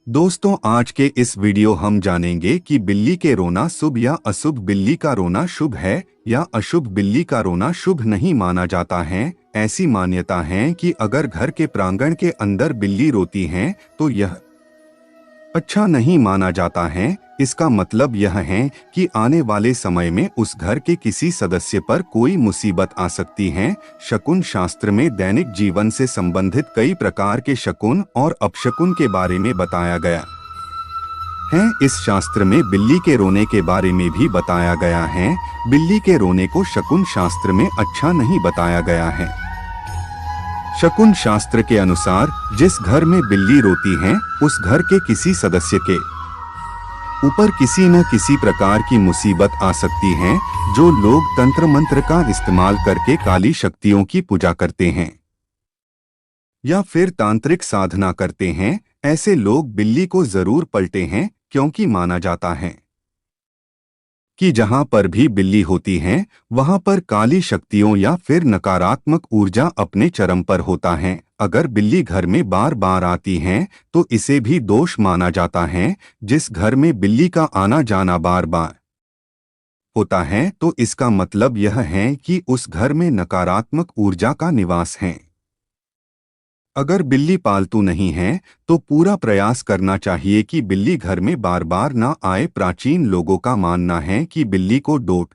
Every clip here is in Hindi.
दोस्तों, आज के इस वीडियो हम जानेंगे कि बिल्ली के रोना शुभ या अशुभ। बिल्ली का रोना शुभ है या अशुभ। बिल्ली का रोना शुभ नहीं माना जाता है। ऐसी मान्यता है कि अगर घर के प्रांगण के अंदर बिल्ली रोती है तो यह अच्छा नहीं माना जाता है। इसका मतलब यह है कि आने वाले समय में उस घर के किसी सदस्य पर कोई मुसीबत आ सकती है। शकुन शास्त्र में दैनिक जीवन से संबंधित कई प्रकार के शकुन और अपशकुन के बारे में बताया गया है। इस शास्त्र में बिल्ली के रोने के बारे में भी बताया गया है। बिल्ली के रोने को शकुन शास्त्र में अच्छा नहीं बताया गया है। शकुन शास्त्र के अनुसार जिस घर में बिल्ली रोती है उस घर के किसी सदस्य के ऊपर किसी न किसी प्रकार की मुसीबत आ सकती है। जो लोग तंत्र मंत्र का इस्तेमाल करके काली शक्तियों की पूजा करते हैं या फिर तांत्रिक साधना करते हैं, ऐसे लोग बिल्ली को जरूर पलटे हैं, क्योंकि माना जाता है कि जहां पर भी बिल्ली होती है वहां पर काली शक्तियों या फिर नकारात्मक ऊर्जा अपने चरम पर होता है। अगर बिल्ली घर में बार बार आती है तो इसे भी दोष माना जाता है। जिस घर में बिल्ली का आना जाना बार बार होता है तो इसका मतलब यह है कि उस घर में नकारात्मक ऊर्जा का निवास है। अगर बिल्ली पालतू नहीं है तो पूरा प्रयास करना चाहिए कि बिल्ली घर में बार बार ना आए। प्राचीन लोगों का मानना है कि बिल्ली को डोट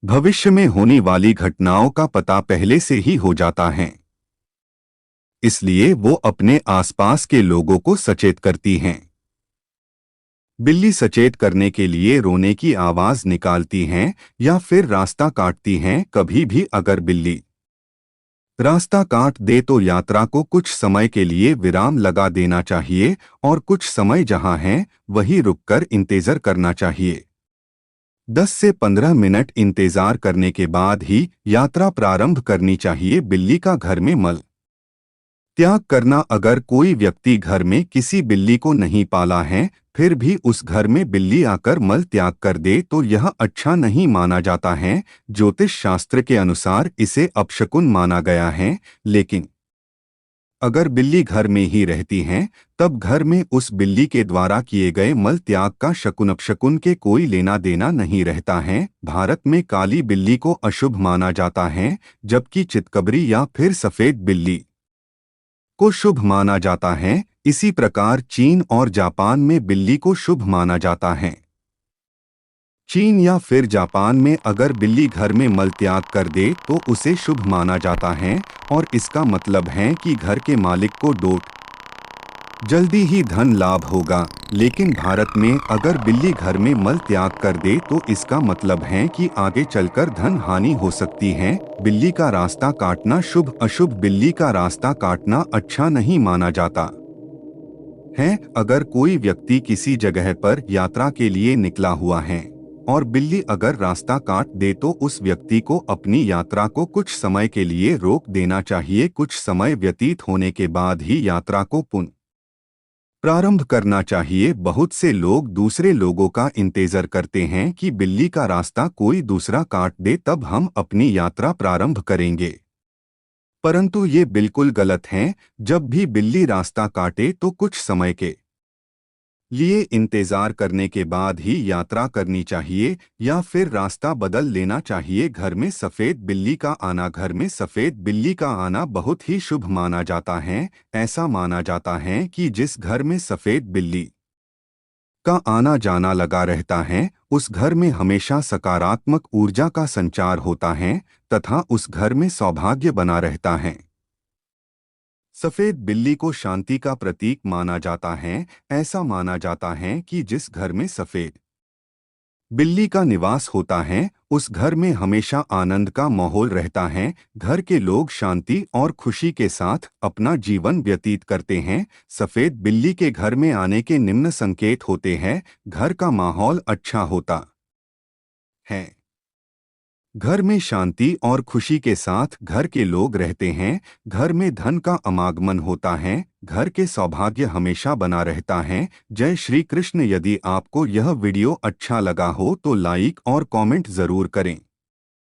भविष्य में होने वाली घटनाओं का पता पहले से ही हो जाता है, इसलिए वो अपने आसपास के लोगों को सचेत करती हैं। बिल्ली सचेत करने के लिए रोने की आवाज निकालती हैं या फिर रास्ता काटती हैं। कभी भी अगर बिल्ली रास्ता काट दे तो यात्रा को कुछ समय के लिए विराम लगा देना चाहिए और कुछ समय जहां है वहीं रुककर इंतजार करना चाहिए। 10 से 15 मिनट इंतजार करने के बाद ही यात्रा प्रारंभ करनी चाहिए। बिल्ली का घर में मल त्याग करना। अगर कोई व्यक्ति घर में किसी बिल्ली को नहीं पाला है फिर भी उस घर में बिल्ली आकर मल त्याग कर दे तो यह अच्छा नहीं माना जाता है। ज्योतिष शास्त्र के अनुसार इसे अपशकुन माना गया है। लेकिन अगर बिल्ली घर में ही रहती हैं तब घर में उस बिल्ली के द्वारा किए गए मल त्याग का शकुन अपशकुन के कोई लेना देना नहीं रहता है। भारत में काली बिल्ली को अशुभ माना जाता है, जबकि चितकबरी या फिर सफेद बिल्ली को शुभ माना जाता है। इसी प्रकार चीन और जापान में बिल्ली को शुभ माना जाता है। चीन या फिर जापान में अगर बिल्ली घर में मल त्याग कर दे तो उसे शुभ माना जाता है और इसका मतलब है कि घर के मालिक को जल्दी ही धन लाभ होगा। लेकिन भारत में अगर बिल्ली घर में मल त्याग कर दे तो इसका मतलब है कि आगे चलकर धन हानि हो सकती है। बिल्ली का रास्ता काटना शुभ अशुभ। बिल्ली का रास्ता काटना अच्छा नहीं माना जाता है। अगर कोई व्यक्ति किसी जगह पर यात्रा के लिए निकला हुआ है और बिल्ली अगर रास्ता काट दे तो उस व्यक्ति को अपनी यात्रा को कुछ समय के लिए रोक देना चाहिए। कुछ समय व्यतीत होने के बाद ही यात्रा को पुनः प्रारंभ करना चाहिए। बहुत से लोग दूसरे लोगों का इंतजार करते हैं कि बिल्ली का रास्ता कोई दूसरा काट दे तब हम अपनी यात्रा प्रारंभ करेंगे, परंतु ये बिल्कुल गलत है। जब भी बिल्ली रास्ता काटे तो कुछ समय के लिए इंतजार करने के बाद ही यात्रा करनी चाहिए या फिर रास्ता बदल लेना चाहिए। घर में सफेद बिल्ली का आना घर में सफेद बिल्ली का आना बहुत ही शुभ माना जाता है। ऐसा माना जाता है कि जिस घर में सफेद बिल्ली का आना जाना लगा रहता है उस घर में हमेशा सकारात्मक ऊर्जा का संचार होता है तथा उस घर में सौभाग्य बना रहता है। सफेद बिल्ली को शांति का प्रतीक माना जाता है। ऐसा माना जाता है कि जिस घर में सफेद बिल्ली का निवास होता है उस घर में हमेशा आनंद का माहौल रहता है। घर के लोग शांति और खुशी के साथ अपना जीवन व्यतीत करते हैं। सफेद बिल्ली के घर में आने के निम्न संकेत होते हैं। घर का माहौल अच्छा होता है, घर में शांति और खुशी के साथ घर के लोग रहते हैं, घर में धन का आगमन होता है, घर के सौभाग्य हमेशा बना रहता है। जय श्री कृष्ण। यदि आपको यह वीडियो अच्छा लगा हो तो लाइक और कमेंट जरूर करें।